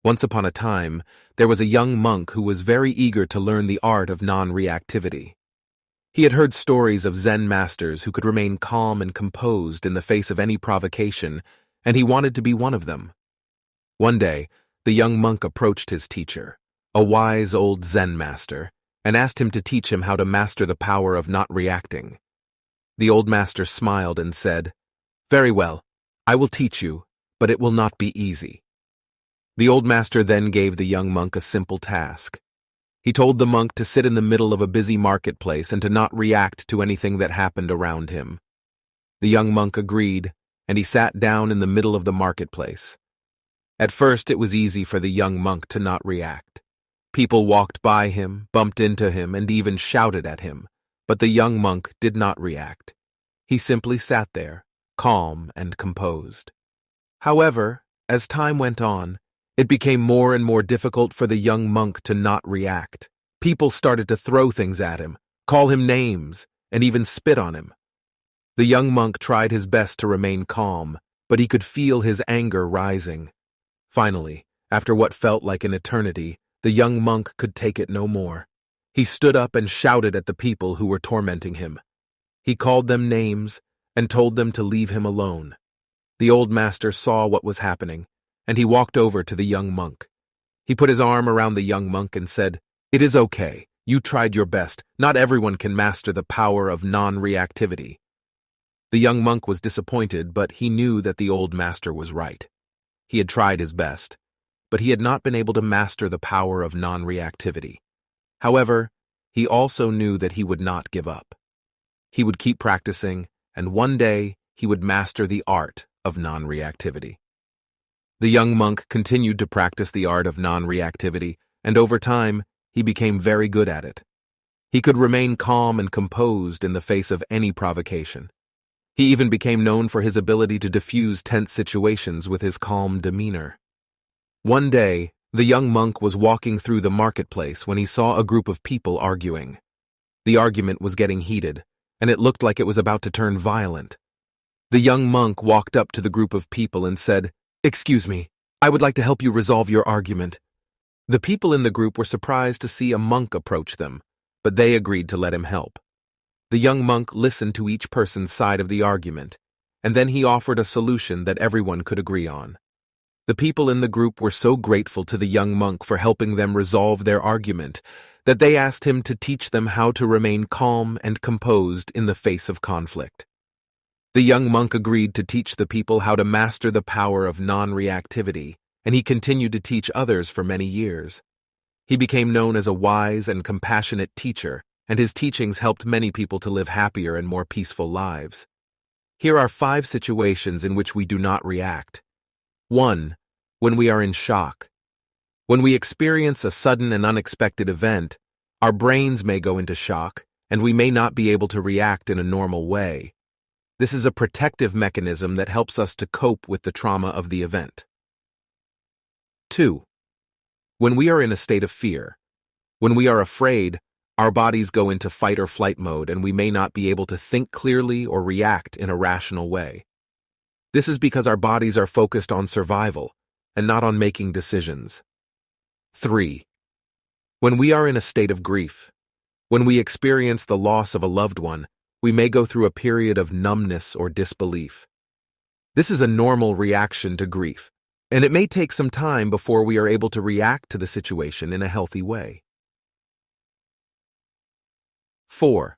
Once upon a time, there was a young monk who was very eager to learn the art of non-reactivity. He had heard stories of Zen masters who could remain calm and composed in the face of any provocation, and he wanted to be one of them. One day, the young monk approached his teacher, a wise old Zen master, and asked him to teach him how to master the power of not reacting. The old master smiled and said, "Very well, I will teach you, but it will not be easy." The old master then gave the young monk a simple task. He told the monk to sit in the middle of a busy marketplace and to not react to anything that happened around him. The young monk agreed, and he sat down in the middle of the marketplace. At first, it was easy for the young monk to not react. People walked by him, bumped into him, and even shouted at him, but the young monk did not react. He simply sat there, calm and composed. However, as time went on, it became more and more difficult for the young monk to not react. People started to throw things at him, call him names, and even spit on him. The young monk tried his best to remain calm, but he could feel his anger rising. Finally, after what felt like an eternity, the young monk could take it no more. He stood up and shouted at the people who were tormenting him. He called them names and told them to leave him alone. The old master saw what was happening, and he walked over to the young monk. He put his arm around the young monk and said, "It is okay. You tried your best. Not everyone can master the power of non-reactivity." The young monk was disappointed, but he knew that the old master was right. He had tried his best, but he had not been able to master the power of non-reactivity. However, he also knew that he would not give up. He would keep practicing, and one day he would master the art of non-reactivity. The young monk continued to practice the art of non-reactivity, and over time, he became very good at it. He could remain calm and composed in the face of any provocation. He even became known for his ability to diffuse tense situations with his calm demeanor. One day, the young monk was walking through the marketplace when he saw a group of people arguing. The argument was getting heated, and it looked like it was about to turn violent. The young monk walked up to the group of people and said, "Excuse me, I would like to help you resolve your argument." The people in the group were surprised to see a monk approach them, but they agreed to let him help. The young monk listened to each person's side of the argument, and then he offered a solution that everyone could agree on. The people in the group were so grateful to the young monk for helping them resolve their argument that they asked him to teach them how to remain calm and composed in the face of conflict. The young monk agreed to teach the people how to master the power of non-reactivity, and he continued to teach others for many years. He became known as a wise and compassionate teacher, and his teachings helped many people to live happier and more peaceful lives. Here are 5 situations in which we do not react. 1. When we are in shock. When we experience a sudden and unexpected event, our brains may go into shock, and we may not be able to react in a normal way. This is a protective mechanism that helps us to cope with the trauma of the event. 2. When we are in a state of fear. When we are afraid, our bodies go into fight or flight mode and we may not be able to think clearly or react in a rational way. This is because our bodies are focused on survival and not on making decisions. 3. When we are in a state of grief. When we experience the loss of a loved one, we may go through a period of numbness or disbelief. This is a normal reaction to grief, and it may take some time before we are able to react to the situation in a healthy way. 4.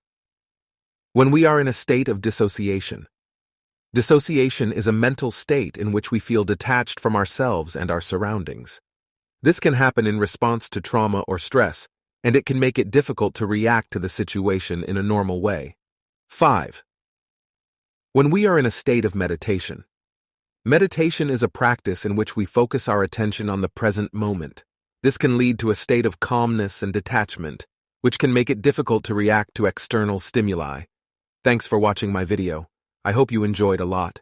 When we are in a state of dissociation. Dissociation is a mental state in which we feel detached from ourselves and our surroundings. This can happen in response to trauma or stress, and it can make it difficult to react to the situation in a normal way. 5. When we are in a state of meditation. Meditation is a practice in which we focus our attention on the present moment. This can lead to a state of calmness and detachment, which can make it difficult to react to external stimuli. Thanks for watching my video. I hope you enjoyed a lot.